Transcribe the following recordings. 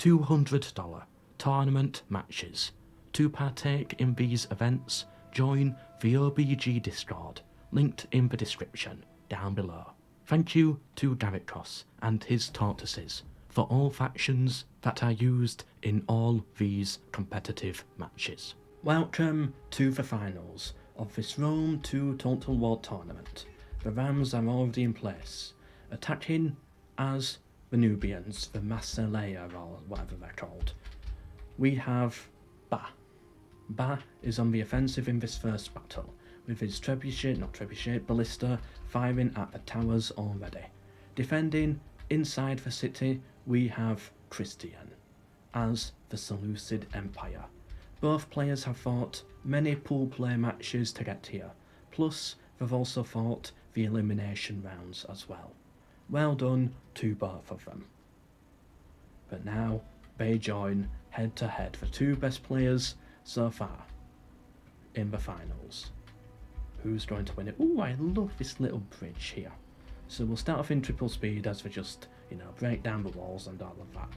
$200 tournament matches. To partake in these events, join the OBG Discord, linked in the description down below. Thank you to Graikos and his Tortoises for all factions that are used in all these competitive matches. Welcome to the finals of this Rome 2 Total War tournament. The Rams are already in place, attacking as the Nubians, the Massileia or whatever they're called. We have Ba. Ba is on the offensive in this first battle, with his ballista firing at the towers already. Defending inside the city, we have Christian as the Seleucid Empire. Both players have fought many pool play matches to get here, plus they've also fought the elimination rounds as well. Well done to both of them. But now they join head to head, the two best players so far in the finals. Who's going to win it? Ooh, I love this little bridge here. So we'll start off in triple speed as we just, break down the walls and all of that.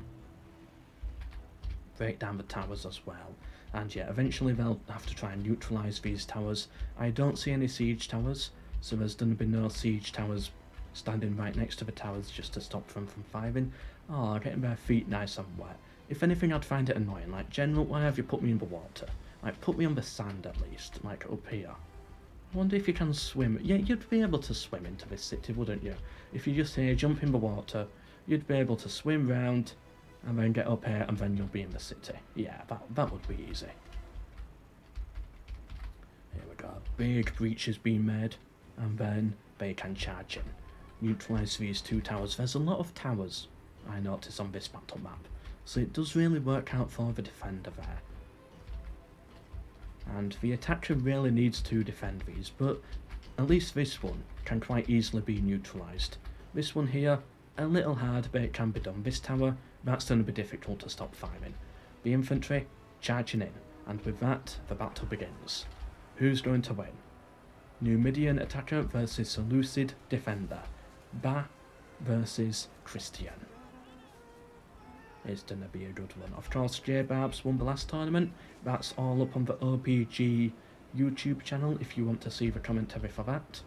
Break down the towers as well. And yeah, eventually they'll have to try and neutralise these towers. I don't see any siege towers, so there's going to be no siege towers standing right next to the towers just to stop them from firing. Oh, getting their feet nice and wet. If anything, I'd find it annoying. Like, General, why have you put me in the water? Like, put me on the sand at least, like up here. I wonder if you can swim. Yeah, you'd be able to swim into this city, wouldn't you? If you just here, jump in the water, you'd be able to swim round and then get up here and then you'll be in the city. Yeah, that would be easy. Here we go. Big breaches being made and then they can charge in. Neutralise these two towers. There's a lot of towers, I notice, on this battle map. So it does really work out for the defender there. And the attacker really needs to defend these, but at least this one can quite easily be neutralised. This one here, a little hard, but it can be done. This tower, that's going to be difficult to stop firing. The infantry, charging in, and with that, the battle begins. Who's going to win? Numidian attacker versus Seleucid defender. Ba versus Christian. It's going to be a good one. Of course, J-Barbs won the last tournament. That's all up on the OBG YouTube channel if you want to see the commentary for that.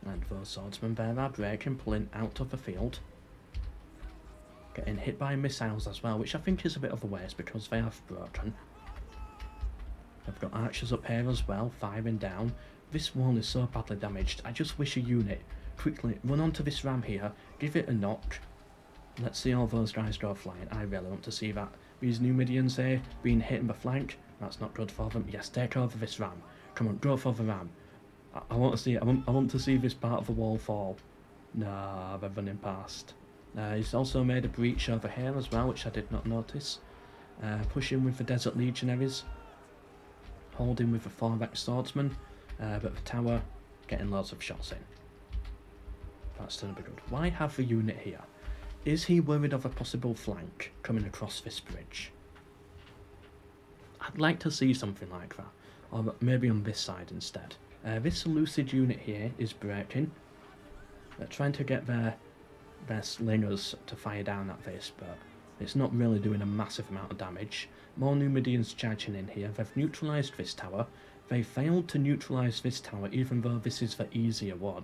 And those swordsmen there are breaking, pulling out of the field. Getting hit by missiles as well, which I think is a bit of a waste because they have broken. I've got archers up here as well, firing down. This wall is so badly damaged. I just wish a unit quickly run onto this ram here, give it a knock. Let's see all those guys go flying. I really want to see that. These Numidians here being hit in the flank. That's not good for them. Yes, take over this ram. Come on, go for the ram. I want to see it. I want to see this part of the wall fall. Nah, they're running past. He's also made a breach over here as well, which I did not notice. Pushing with the Desert Legionaries. Holding with the 4-back swordsman. But the tower getting loads of shots in. That's going to be good. Why have the unit here? Is he worried of a possible flank coming across this bridge? I'd like to see something like that. Or maybe on this side instead. This Seleucid unit here is breaking. They're trying to get their slingers to fire down at this, but it's not really doing a massive amount of damage. More Numidians charging in here. They've neutralised this tower. They failed to neutralise this tower, even though this is the easier one,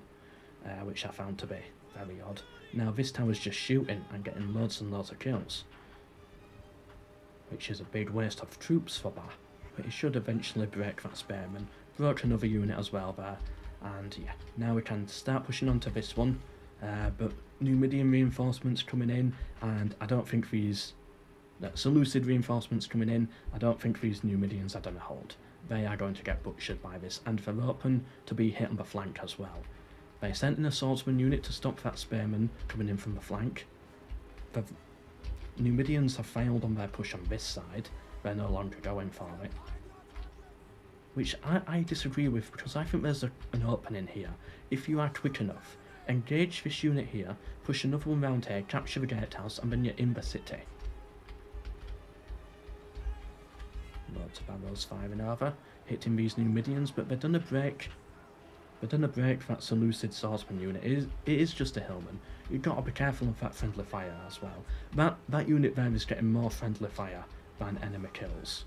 which I found to be very odd. Now this tower's just shooting and getting loads and loads of kills, which is a big waste of troops for that, but it should eventually break that spearman. Broke another unit as well there, and yeah, now we can start pushing onto this one, but Numidian reinforcements coming in, and I don't think these Seleucid reinforcements coming in, I don't think these Numidians are going to hold. They are going to get butchered by this, and they're open to be hit on the flank as well. They sent in a swordsman unit to stop that spearman coming in from the flank. The Numidians have failed on their push on this side. They're no longer going for it. Which I disagree with, because I think there's an opening here. If you are quick enough, engage this unit here, push another one round here, capture the gatehouse, and then you're in the city. Loads of arrows firing over, hitting these Numidians, but they're done a break But then a break, that's a lucid swordsman unit. It is just a hillman. You've got to be careful of that friendly fire as well. That unit there is getting more friendly fire than enemy kills.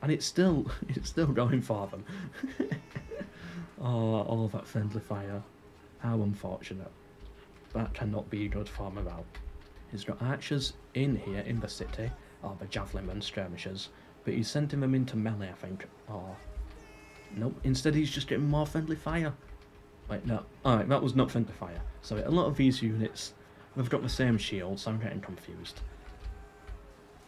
And it's still going for them. Oh, all that friendly fire. How unfortunate. That cannot be good for morale. He's got archers in here in the city, or the javelinmen, skirmishers, but he's sending them into melee, I think. Or nope, instead he's just getting more friendly fire. Wait, no. Alright, that was not friendly fire. So a lot of these units, they've got the same shield, so I'm getting confused.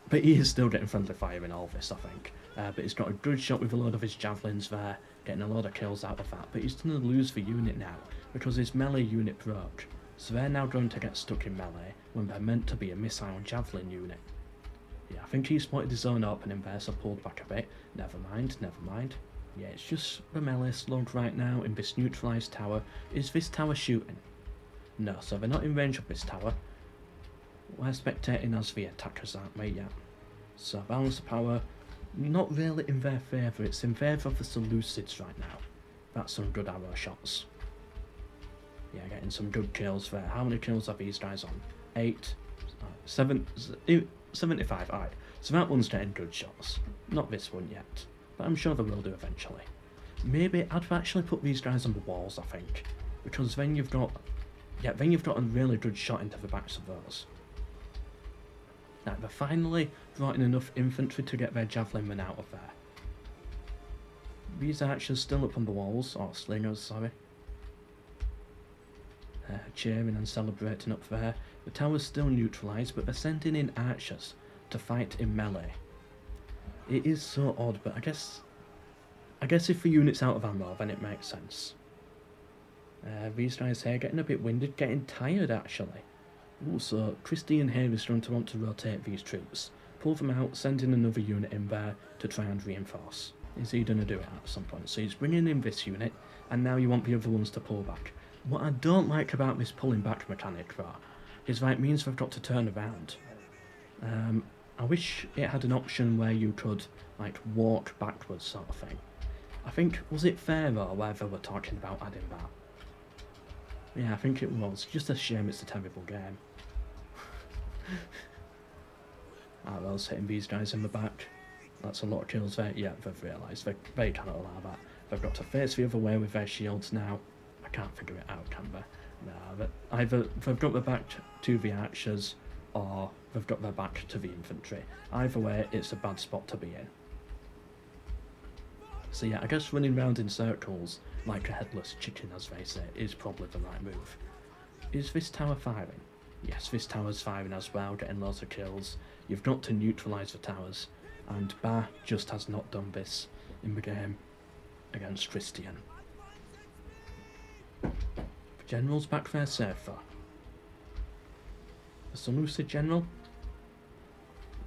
But he is still getting friendly fire in all this, I think. But he's got a good shot with a load of his javelins there, getting a lot of kills out of that. But he's going to lose the unit now, because his melee unit broke. So they're now going to get stuck in melee, when they're meant to be a missile and javelin unit. Yeah, I think he spotted his own opening there, so pulled back a bit. Never mind, never mind. Yeah, it's just the melee slug right now in this neutralised tower. Is this tower shooting? No, so they're not in range of this tower. We're spectating as the attackers, aren't we? Yeah. So balance of power, not really in their favour. It's in favour of the Seleucids right now. That's some good arrow shots. Yeah, getting some good kills there. How many kills are these guys on? 8, 7, 75. Alright, so that one's getting good shots. Not this one yet, but I'm sure they will do eventually. Maybe I'd actually put these guys on the walls, I think, because then you've got a really good shot into the backs of those. Now, they're finally brought in enough infantry to get their javelin men out of there. These archers still up on the walls, or slingers, sorry. Cheering and celebrating up there. The tower's still neutralised, but they're sending in archers to fight in melee. It is so odd, but I guess if the unit's out of ammo, then it makes sense. These guys here getting a bit winded, getting tired actually. Ooh, so Christian here is going to want to rotate these troops, pull them out, send in another unit in there to try and reinforce. Is he going to do it at some point? So he's bringing in this unit, and now you want the other ones to pull back. What I don't like about this pulling back mechanic, though, is that it means they've got to turn around. I wish it had an option where you could, like, walk backwards sort of thing. I think, was it Fair or wherever we're talking about adding that? Yeah, I think it was. Just a shame it's a terrible game. Arrows hitting these guys in the back. That's a lot of kills there. Yeah, they've realised they cannot allow that. They've got to face the other way with their shields now. I can't figure it out, can they? No, but either they've got their back to the archers, or they've got their back to the infantry. Either way, it's a bad spot to be in. So yeah, I guess running round in circles, like a headless chicken as they say, is probably the right move. Is this tower firing? Yes, this tower's firing as well, getting lots of kills. You've got to neutralise the towers, and Ba just has not done this in the game against Christian. The general's back there safe though. The Seleucid general?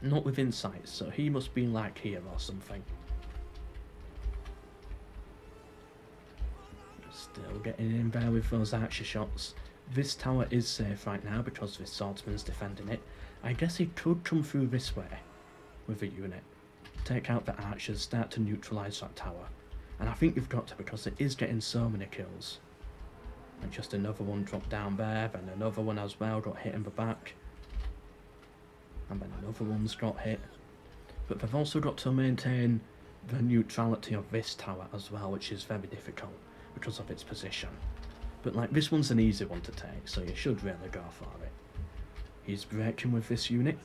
Not within sight, so he must be like here or something. Still getting in there with those archer shots. This tower is safe right now because this swordsman's defending it. I guess he could come through this way with a unit. Take out the archers, start to neutralise that tower. And I think you've got to, because it is getting so many kills. And just another one dropped down there, then another one as well got hit in the back. And then another one's got hit. But they've also got to maintain the neutrality of this tower as well, which is very difficult because of its position. But like, this one's an easy one to take, so you should really go for it. He's breaking with this unit.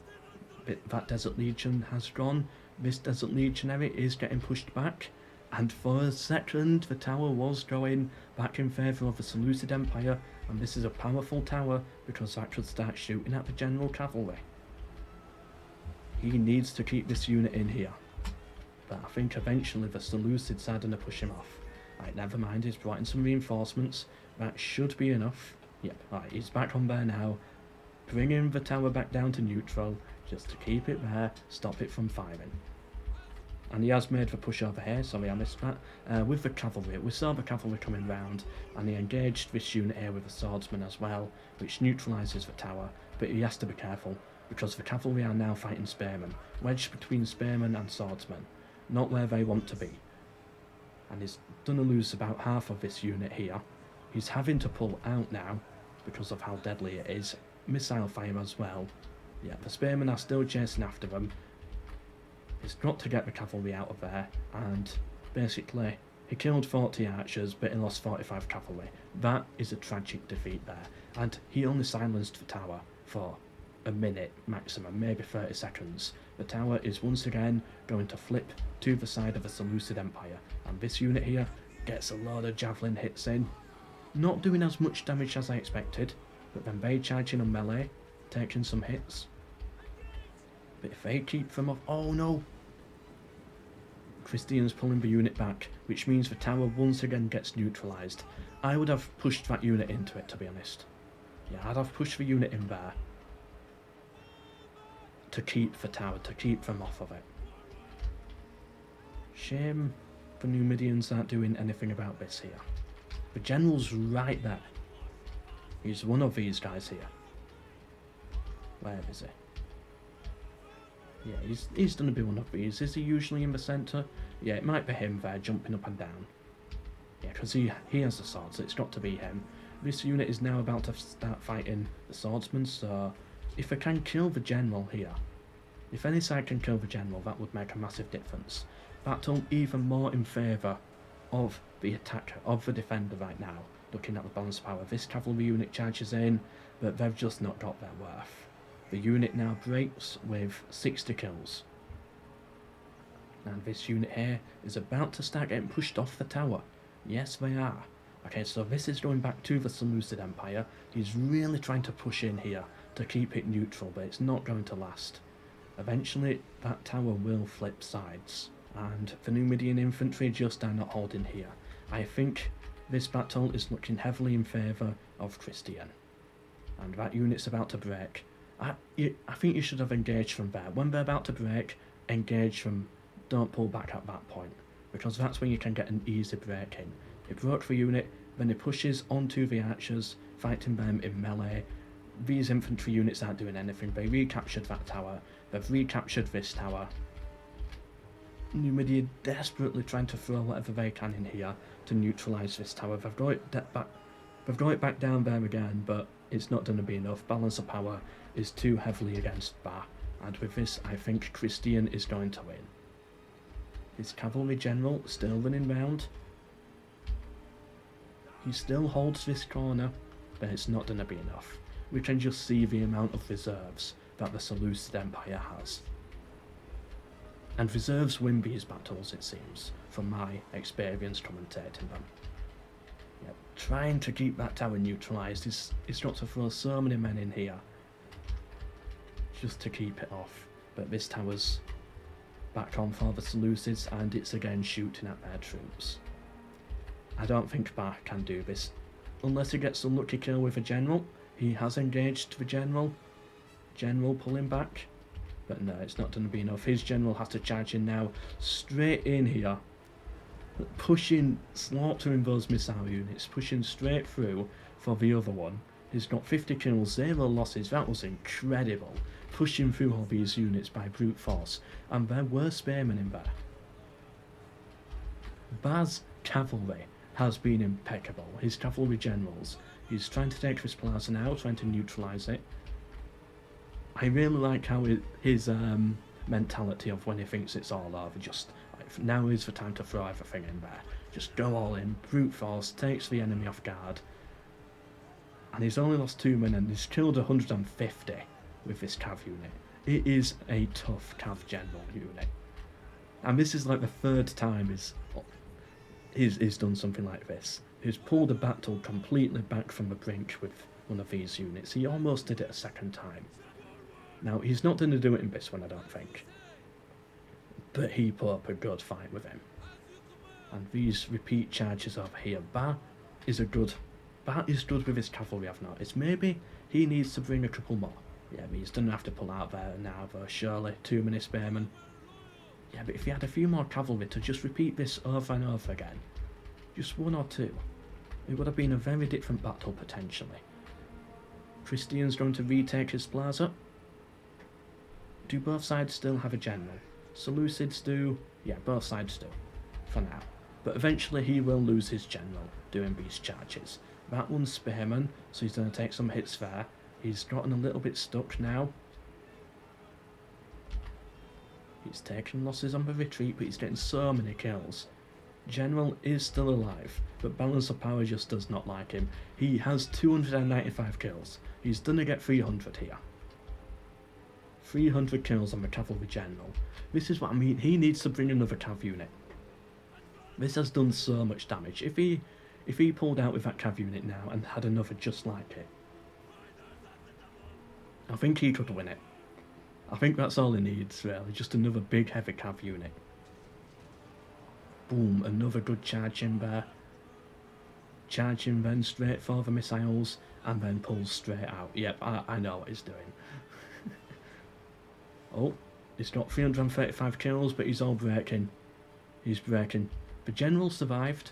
That Desert Legion has gone. This Desert Legionary is getting pushed back. And for a second, the tower was going back in favour of the Seleucid Empire, and this is a powerful tower because that could start shooting at the general cavalry. He needs to keep this unit in here. But I think eventually the Seleucids are going to push him off. Right, never mind, he's brought in some reinforcements. That should be enough. Yep, right, he's back on there now. Bringing the tower back down to neutral, just to keep it there, stop it from firing. And he has made the push over here, sorry I missed that, with the cavalry. We saw the cavalry coming round, and he engaged this unit here with a swordsman as well, which neutralises the tower, but he has to be careful, because the cavalry are now fighting spearmen, wedged between spearmen and swordsmen, not where they want to be. and he's going to lose about half of this unit here. He's having to pull out now because of how deadly it is. Missile fire as well. Yeah, the spearmen are still chasing after them. He's got to get the cavalry out of there, and basically he killed 40 archers, but he lost 45 cavalry. That is a tragic defeat there, and he only silenced the tower for a minute maximum, maybe 30 seconds. The tower is once again going to flip to the side of the Seleucid Empire, and this unit here gets a lot of javelin hits in. Not doing as much damage as I expected, but then they charging on melee, taking some hits. But if they keep them off... Oh no! Christian's pulling the unit back, which means the tower once again gets neutralised. I would have pushed that unit into it, to be honest. Yeah, I'd have pushed the unit in there to keep the tower, to keep them off of it. Shame the Numidians aren't doing anything about this here. The general's right there. He's one of these guys here. Where is he? Yeah, he's going to be one of these. Is he usually in the centre? Yeah, it might be him there, jumping up and down. Yeah, because he has the sword, so it's got to be him. This unit is now about to start fighting the swordsmen, so if I can kill the general here, if any side can kill the general, that would make a massive difference. Battle even more in favour of the attacker, of the defender right now. Looking at the balance power, this cavalry unit charges in, but they've just not got their worth. The unit now breaks with 60 kills. And this unit here is about to start getting pushed off the tower. Yes, they are. Okay, so this is going back to the Seleucid Empire. He's really trying to push in here to keep it neutral, but it's not going to last. Eventually, that tower will flip sides, and the Numidian infantry just are not holding here. I think this battle is looking heavily in favour of Christian. And that unit's about to break. I think you should have engaged from there. When they're about to break, engage from... Don't pull back at that point, because that's when you can get an easy break in. It broke the unit, then it pushes onto the archers, fighting them in melee. These infantry units aren't doing anything. They recaptured that tower. They've recaptured this tower. Numidia desperately trying to throw whatever they can in here to neutralise this tower. They've got it back down there again, but it's not going to be enough. Balance of power is too heavily against Ba, and with this I think Christian is going to win. His cavalry general still running round. He still holds this corner, but it's not going to be enough. We can just see the amount of reserves that the Seleucid Empire has. And reserves win these battles, it seems, from my experience commentating them. Yeah, trying to keep that tower neutralised, he's got to throw so many men in here just to keep it off. But this tower's back on for the Seleucids, and it's again shooting at their troops. I don't think Ba can do this, unless he gets a lucky kill with a general. He has engaged the general pulling back, but no, it's not going to be enough. His general has to charge in now, straight in here, pushing, slaughtering those missile units, pushing straight through for the other one. He's got 50 kills, 0 losses. That was incredible. Pushing through all these units by brute force, and there were spearmen in there. Ba's cavalry has been impeccable. His cavalry generals. He's trying to take this plaza now, trying to neutralise it. I really like how his mentality of when he thinks it's all over, just like, now is the time to throw everything in there. Just go all in, brute force, takes the enemy off guard. And he's only lost 2 men, and he's killed 150 with this cav unit. It is a tough cav general unit. And this is like the 3rd time he's done something like this. He's pulled a battle completely back from the brink with one of these units. He almost did it a 2nd time. Now, he's not going to do it in this one, I don't think. But he put up a good fight with him. And these repeat charges over here. Ba is good with his cavalry, I've noticed. Maybe he needs to bring a couple more. Yeah, but he's going to have to pull out there now, though, surely. Too many spearmen. Yeah, but if he had a few more cavalry to just repeat this over and over again, just 1 or 2, it would have been a very different battle, potentially. Christian's going to retake his plaza. Do both sides still have a general? Seleucids do. Yeah, both sides do. For now. but eventually he will lose his general doing these charges. That one's spearman, so he's going to take some hits there. He's gotten a little bit stuck now. He's taking losses on the retreat, but he's getting so many kills. General is still alive, but Balance of Power just does not like him. He has 295 kills. He's going to get 300 here. 300 kills on the Cavalry General. This is what I mean. He needs to bring another Cav unit. This has done so much damage. If he pulled out with that Cav unit now and had another just like it, I think he could win it. I think that's all he needs, really. Just another big heavy Cav unit. Boom, another good charge in there. Charging then straight for the missiles, and then pulls straight out. Yep, I know what he's doing. Oh, he's got 335 kills, but he's all breaking. He's breaking. The general survived,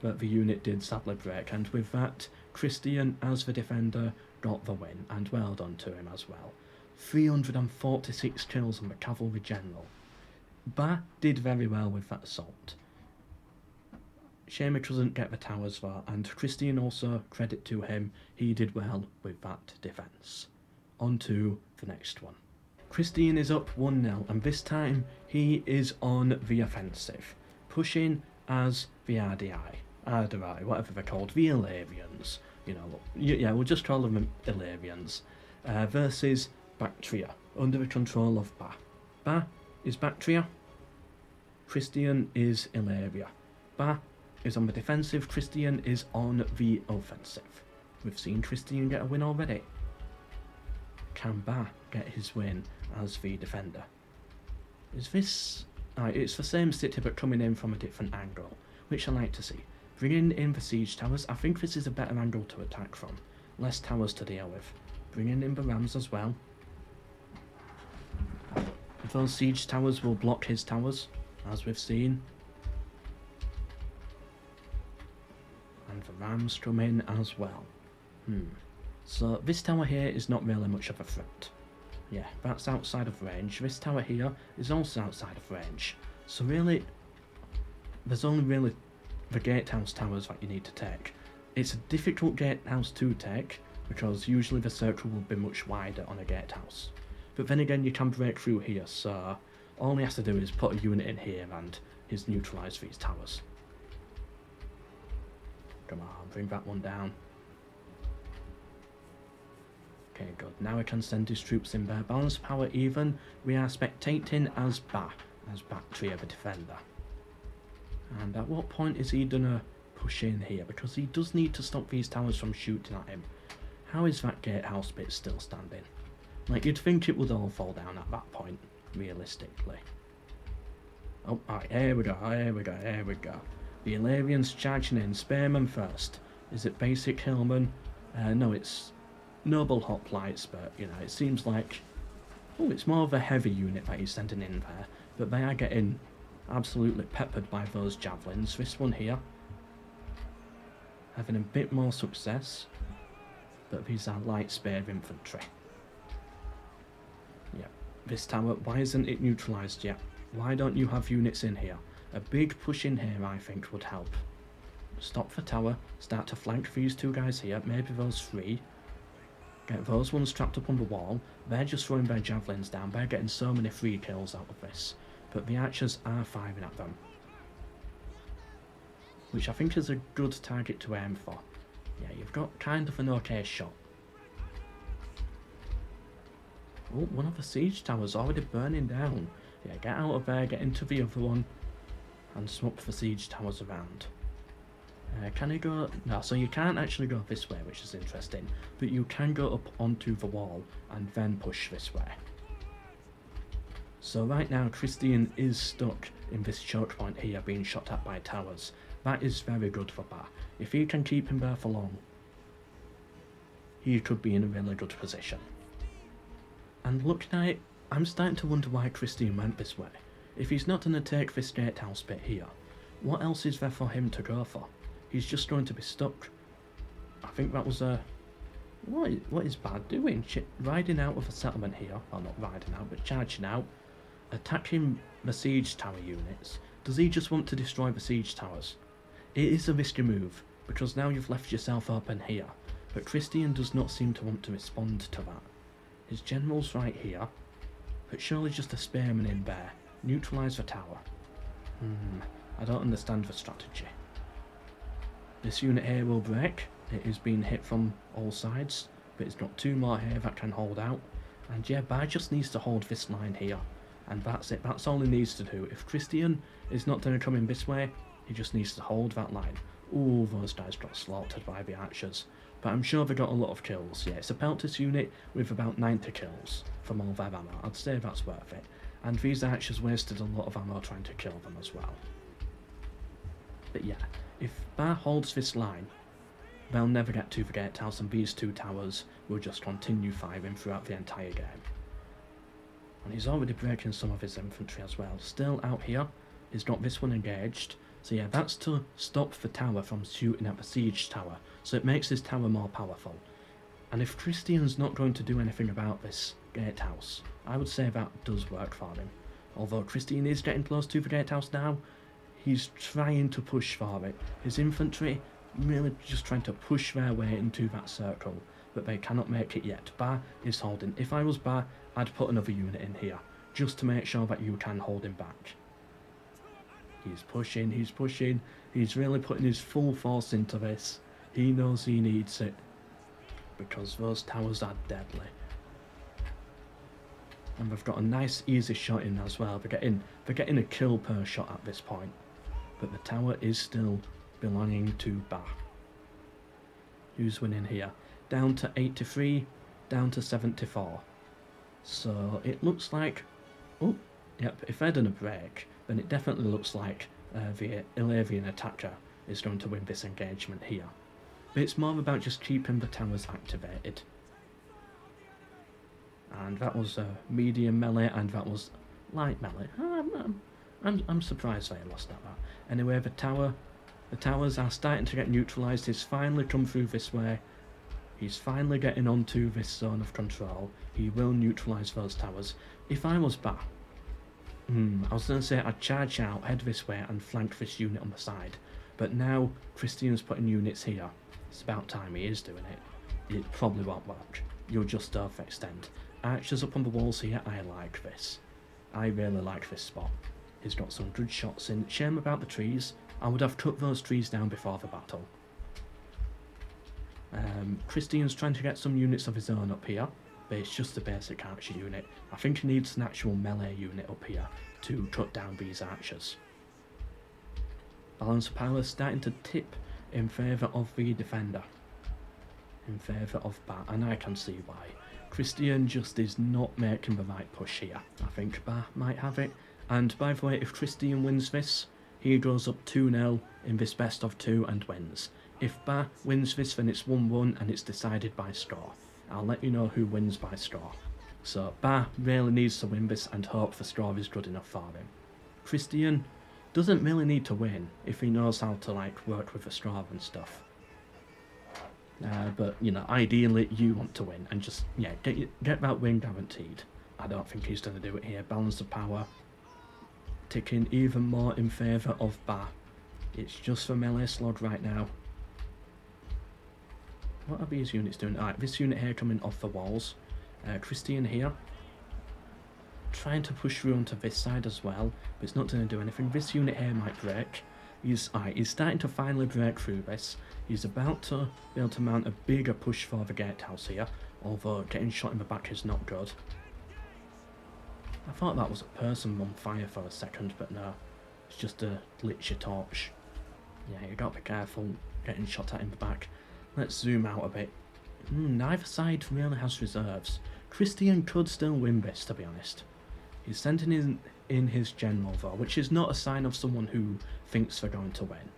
but the unit did sadly break, and with that, Christian, as the defender, got the win, and well done to him as well. 346 kills on the Cavalry General. Ba did very well with that assault. Shame he doesn't get the towers though, and Christian also, credit to him, he did well with that defence. On to the next one. Christian is up 1-0, and this time he is on the offensive, pushing as the RDI, whatever they're called, the Illyrians, you know, yeah, we'll just call them Illyrians, versus Bactria, under the control of Ba. Ba is Bactria, Christian is Illyria. Ba is on the defensive, Christian is on the offensive. We've seen Christian get a win already. Can Ba get his win as the defender? Is this... it's the same city but coming in from a different angle, which I like to see. Bringing in the siege towers, I think this is a better angle to attack from. Less towers to deal with. Bringing in the rams as well. Those siege towers will block his towers, as we've seen. And the rams come in as well. So this tower here is not really much of a threat. Yeah, that's outside of range. This tower here is also outside of range. So really, there's only really the gatehouse towers that you need to take. It's a difficult gatehouse to take, because usually the circle will be much wider on a gatehouse. But then again, you can break through here, so all he has to do is put a unit in here and he's neutralised these towers. Come on, bring that one down. Okay, good. Now we can send his troops in there. Balance power even. We are spectating as Bactria the defender. And at what point is he gonna push in here? Because he does need to stop these towers from shooting at him. How is that gatehouse bit still standing? Like, you'd think it would all fall down at that point, realistically. Oh, alright, here we go. The Illyrians charging in. Spearman first. Is it basic Hillman? No, it's noble hoplites, but, you know, it seems like... Oh, it's more of a heavy unit that he's sending in there. But they are getting absolutely peppered by those javelins. This one here, having a bit more success. But these are light spear infantry. Yeah, this tower, why isn't it neutralised yet? Why don't you have units in here? A big push in here, I think, would help. Stop the tower, start to flank these two guys here, maybe those three. Get those ones trapped up on the wall. They're just throwing their javelins down. They're getting so many free kills out of this. But the archers are firing at them, which I think is a good target to aim for. Yeah, you've got kind of an okay shot. Oh, one of the siege towers already burning down. Yeah, get out of there, get into the other one, and swap the siege towers around. Can he go... No, so you can't actually go this way, which is interesting, but you can go up onto the wall and then push this way. So right now, Christian is stuck in this choke point here, being shot at by towers. That is very good for Ba. If he can keep him there for long, he could be in a really good position. And looking at it, I'm starting to wonder why Christian went this way. If he's not going to take this gatehouse bit here, what else is there for him to go for? He's just going to be stuck. I think that was a... What is Ba doing? Riding out of a settlement here. Well, not riding out, but charging out. Attacking the siege tower units. Does he just want to destroy the siege towers? It is a risky move, because now you've left yourself open here, but Christian does not seem to want to respond to that. His general's right here, but surely just a spearman in there. Neutralise the tower. I don't understand the strategy. This unit here will break. It is being hit from all sides, but it's got 2 more here that can hold out. And yeah, Bar just needs to hold this line here. And that's it, that's all he needs to do. If Christian is not going to come in this way, he just needs to hold that line. Ooh, those guys got slaughtered by the archers. But I'm sure they got a lot of kills. Yeah, it's a Peltis unit with about 90 kills from all their ammo. I'd say that's worth it. And these archers wasted a lot of ammo trying to kill them as well. But yeah, if Bar holds this line, they'll never get to the gatehouse, and these 2 towers will just continue firing throughout the entire game. And he's already breaking some of his infantry as well. Still out here, he's got this one engaged. So yeah, that's to stop the tower from shooting at the siege tower, so it makes his tower more powerful. And if Christian's not going to do anything about this gatehouse, I would say that does work for him. Although Christian is getting close to the gatehouse now, he's trying to push for it. His infantry really just trying to push their way into that circle, but they cannot make it yet. Bar is holding. If I was Bar, I'd put another unit in here, just to make sure that you can hold him back. He's pushing, he's really putting his full force into this. He knows he needs it, because those towers are deadly. And they've got a nice easy shot in as well. They're getting a kill per shot at this point. But the tower is still belonging to Bar. Who's winning here? Down to 83, down to 74. So it looks like... Oh, yep, if they're done a break, then it definitely looks like the Ilavian attacker is going to win this engagement here. But it's more about just keeping the towers activated. And that was medium melee, and that was light melee. I'm surprised they lost that. Anyway, the towers are starting to get neutralised. He's finally come through this way. He's finally getting onto this zone of control. He will neutralise those towers. If I was Bar, I was going to say I'd charge out, head this way, and flank this unit on the side. But now Christian's putting units here. It's about time he is doing it. It probably won't work. You'll just overextend. Archers up on the walls here, I like this. I really like this spot. He's got some good shots in. Shame about the trees. I would have cut those trees down before the battle. Christian's trying to get some units of his own up here, but it's just a basic archer unit. I think he needs an actual melee unit up here to cut down these archers. Balance of power starting to tip in favour of the defender. In favour of Bar, and I can see why. Christian just is not making the right push here. I think Bar might have it. And by the way, if Christian wins this, he goes up 2-0 in this best of 2 and wins. If Bar wins this, then it's 1-1 and it's decided by score. I'll let you know who wins by score. So Bar really needs to win this and hope the score is good enough for him. Christian doesn't really need to win if he knows how to work with the score and stuff. But you know, ideally you want to win and just get that win guaranteed. I don't think he's going to do it here. Balance of power ticking even more in favour of Bar. It's just for melee slog right now. What are these units doing? Alright, this unit here coming off the walls. Christian here trying to push through onto this side as well, but it's not going to do anything. This unit here might break. He's starting to finally break through this. He's about to be able to mount a bigger push for the gatehouse here, although getting shot in the back is not good. I thought that was a person on fire for a second, but no, it's just a glitchy torch. Yeah, you gotta be careful getting shot at in the back. Let's zoom out a bit. Neither side really has reserves. Christian could still win this, to be honest. He's sending in his general though, which is not a sign of someone who thinks they're going to win.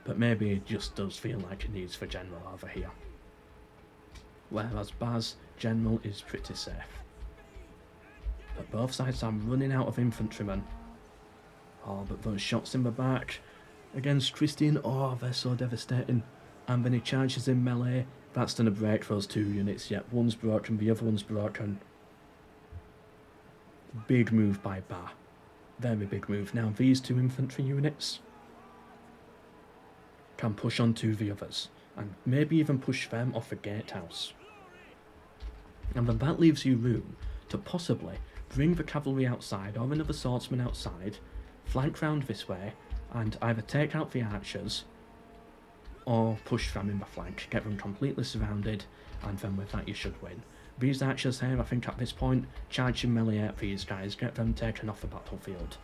But maybe it just does feel like he needs the general over here. Whereas Bar's general is pretty safe. But both sides are running out of infantrymen. Oh, but those shots in the back against Christian, oh, they're so devastating. And then he charges in melee. That's going to break those 2 units. Yep, one's broken, the other one's broken. Big move by Bar. Very big move. Now these 2 infantry units can push onto the others, and maybe even push them off the gatehouse. And then that leaves you room to possibly bring the cavalry outside or another swordsman outside, flank round this way, and either take out the archers or push them in the flank, get them completely surrounded, and then with that you should win. These archers here, I think at this point, charge and melee at these guys, get them taken off the battlefield.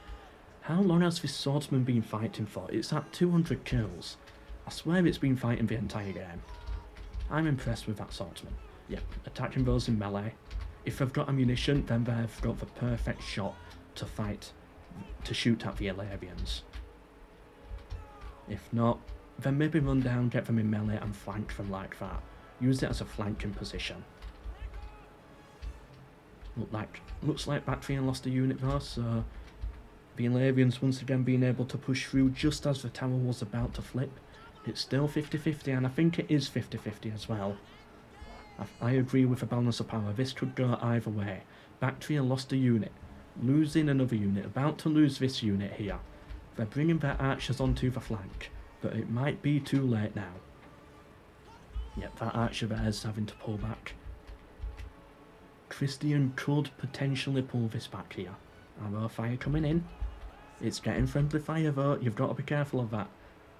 How long has this swordsman been fighting for? It's at 200 kills. I swear it's been fighting the entire game. I'm impressed with that swordsman. Yep, attacking those in melee. If they've got ammunition, then they've got the perfect shot to fight, to shoot at the Illyrians. If not, then maybe run down, get them in melee and flank them like that. Use it as a flanking position. Looks like Bactrian lost a unit though, so the Illyrians once again being able to push through just as the tower was about to flip. It's still 50-50, and I think it is 50-50 as well. I agree with the balance of power. This could go either way. Bactria lost a unit, losing another unit, about to lose this unit here. They're bringing their archers onto the flank, but it might be too late now. Yep, that archer there is having to pull back. Christian could potentially pull this back here. Arrow fire coming in. It's getting friendly fire though, you've got to be careful of that.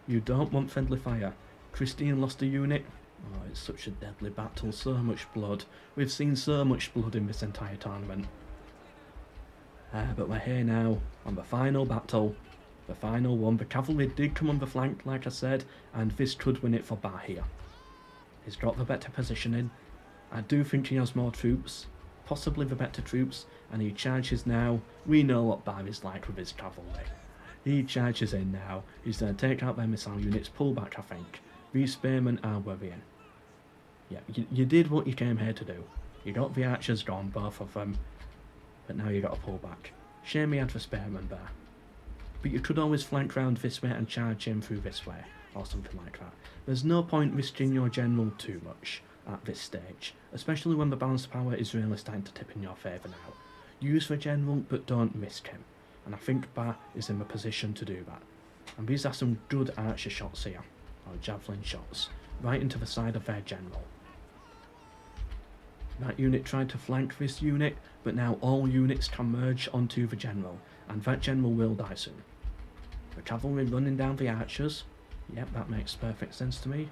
You don't want friendly fire. Christian lost a unit. Oh, it's such a deadly battle, so much blood. We've seen so much blood in this entire tournament. But we're here now, on the final battle. The final one. The cavalry did come on the flank, like I said, and this could win it for Bar here. He's got the better positioning. I do think he has more troops, possibly the better troops, and he charges now. We know what Bar is like with his cavalry. He charges in now. He's going to take out their missile units, pull back, I think. These spearmen are worrying. Yeah, you did what you came here to do. You got the archers gone, both of them, but now you got to pull back. Shame he had the spearmen there. But you could always flank round this way and charge him through this way, or something like that. There's no point risking your general too much at this stage, especially when the balance of power is really starting to tip in your favour now. Use the general, but don't risk him. And I think Ba is in the position to do that. And these are some good archer shots here, or javelin shots, right into the side of their general. That unit tried to flank this unit, but now all units can merge onto the general, and that general will die soon. The cavalry running down the archers. Yep, that makes perfect sense to me.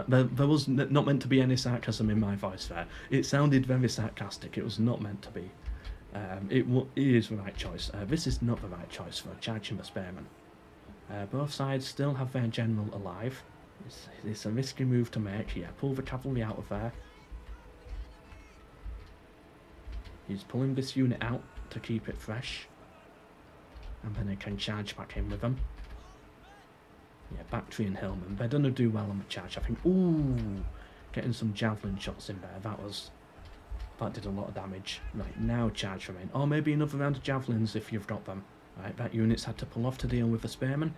There was not meant to be any sarcasm in my voice there. It sounded very sarcastic. It was not meant to be. It is the right choice. This is not the right choice for charging the spearmen. Both sides still have their general alive. It's a risky move to make. Yeah, pull the cavalry out of there. He's pulling this unit out to keep it fresh. And then he can charge back in with them. Yeah, Bactry and Hillman. They're going to do well on the charge, I think. Ooh! Getting some javelin shots in there. That did a lot of damage. Right, now charge them in. Or maybe another round of javelins if you've got them. Right, that unit's had to pull off to deal with the spearmen.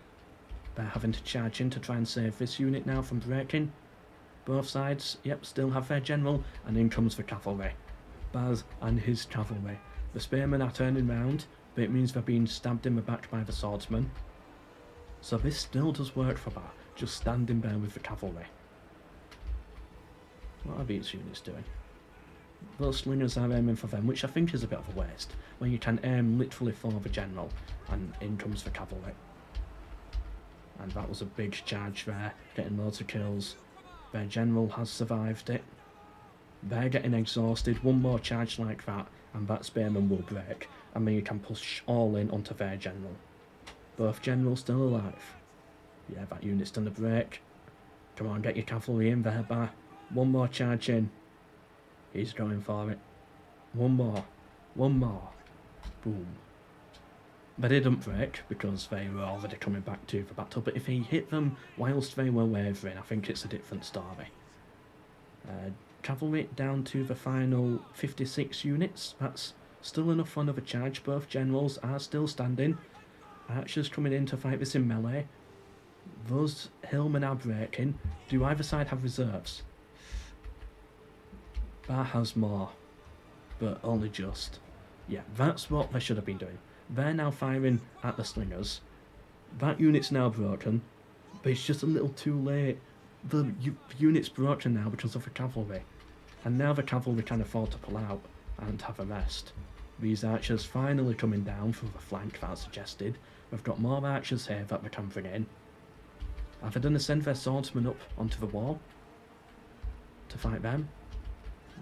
They're having to charge in to try and save this unit now from breaking. Both sides, yep, still have their general. And in comes the cavalry. Baz and his cavalry. The spearmen are turning round, but it means they're being stabbed in the back by the swordsman. So this still does work for Bar, just standing there with the cavalry. What are these units doing? Those slingers are aiming for them, which I think is a bit of a waste, when you can aim literally for the general, and in comes the cavalry. And that was a big charge there, getting loads of kills. Their general has survived it. They're getting exhausted. One more charge like that, and that spearman will break, and then you can push all in onto their general. Both generals still alive. Yeah, that unit's done a break. Come on, get your cavalry in there, Bar. One more charge in. He's going for it. One more. One more. Boom. They didn't break because they were already coming back to the battle, but if he hit them whilst they were wavering, I think it's a different story. Cavalry down to the final 56 units. That's still enough for another charge. Both generals are still standing. Archers coming in to fight this in melee. Those hillmen are breaking. Do either side have reserves? Bar has more, but only just. Yeah, that's what they should have been doing. They're now firing at the slingers. That unit's now broken, but it's just a little too late. The unit's broken now because of the cavalry. And now the cavalry can afford to pull out and have a rest. These archers finally coming down from the flank that I suggested. We've got more archers here that they can bring in. Are they going to send their swordsmen up onto the wall to fight them?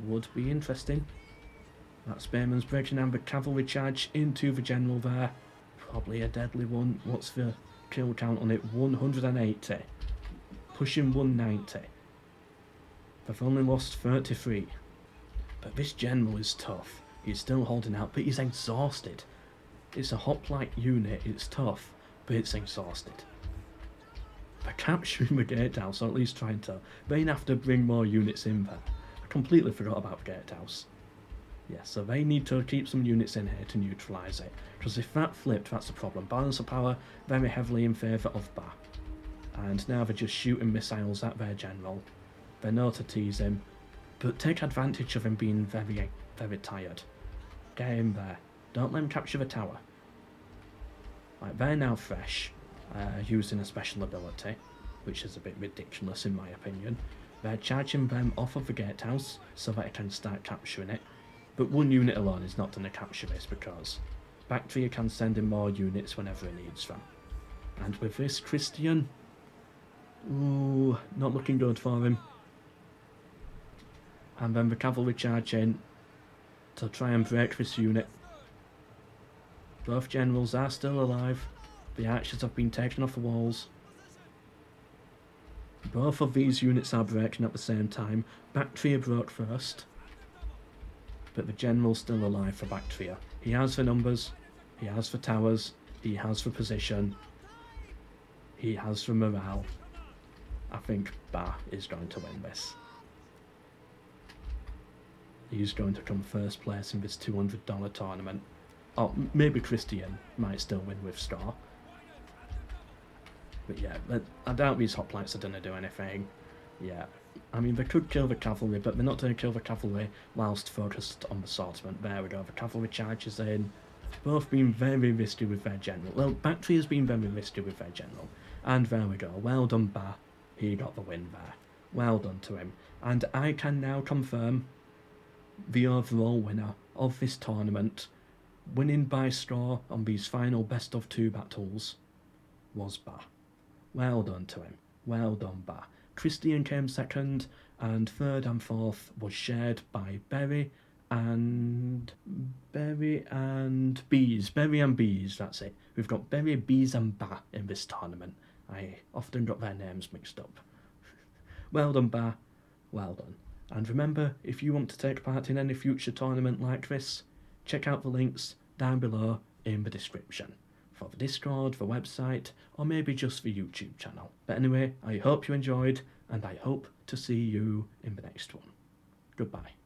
Would be interesting. That spearman's breaking down the cavalry charge into the general there. Probably a deadly one. What's the kill count on it? 180. Pushing 190. They've only lost 33. But this general is tough. He's still holding out, but he's exhausted. It's a hoplite unit, it's tough, but it's exhausted. They're capturing the gatehouse, or at least trying to. They have to bring more units in there. I completely forgot about the gatehouse. Yeah, so they need to keep some units in here to neutralise it. Because if that flipped, that's the problem. Balance of power very heavily in favour of Ba. And now they're just shooting missiles at their general. They know to tease him, but take advantage of him being very, very tired. Get him there. Don't let him capture the tower. Right, they're now fresh, using a special ability, which is a bit ridiculous in my opinion. They're charging them off of the gatehouse so that it can start capturing it. But one unit alone is not going to capture this because Bactria can send in more units whenever it needs them. And with this, Christian... ooh, not looking good for him. And then the cavalry charge in to try and break this unit. Both generals are still alive. The archers have been taken off the walls. Both of these units are breaking at the same time. Bactria broke first. But the general's still alive for Bactria. He has the numbers, he has the towers, he has the position, he has the morale. I think Ba is going to win this. He's going to come first place in this $200 tournament. Or maybe Christian might still win with score. But yeah, I doubt these hoplites are going to do anything. Yeah, I mean, they could kill the cavalry, but they're not going to kill the cavalry whilst focused on the swordsmen. There we go, the cavalry charges in. Both being very risky with their general. Well, Bactria's been very risky with their general. And there we go, well done Ba. He got the win there. Well done to him. And I can now confirm the overall winner of this tournament, winning by score on these final best of 2 battles, was Ba. Well done to him. Well done, Ba. Christian came second, and third and fourth was shared by Berry and Bees. Berry and Bees, that's it. We've got Berry, Bees and Ba in this tournament. I often got their names mixed up. Well done, Ba. Well done. And remember, if you want to take part in any future tournament like this, check out the links down below in the description for the Discord, the website, or maybe just the YouTube channel. But anyway, I hope you enjoyed, and I hope to see you in the next one. Goodbye.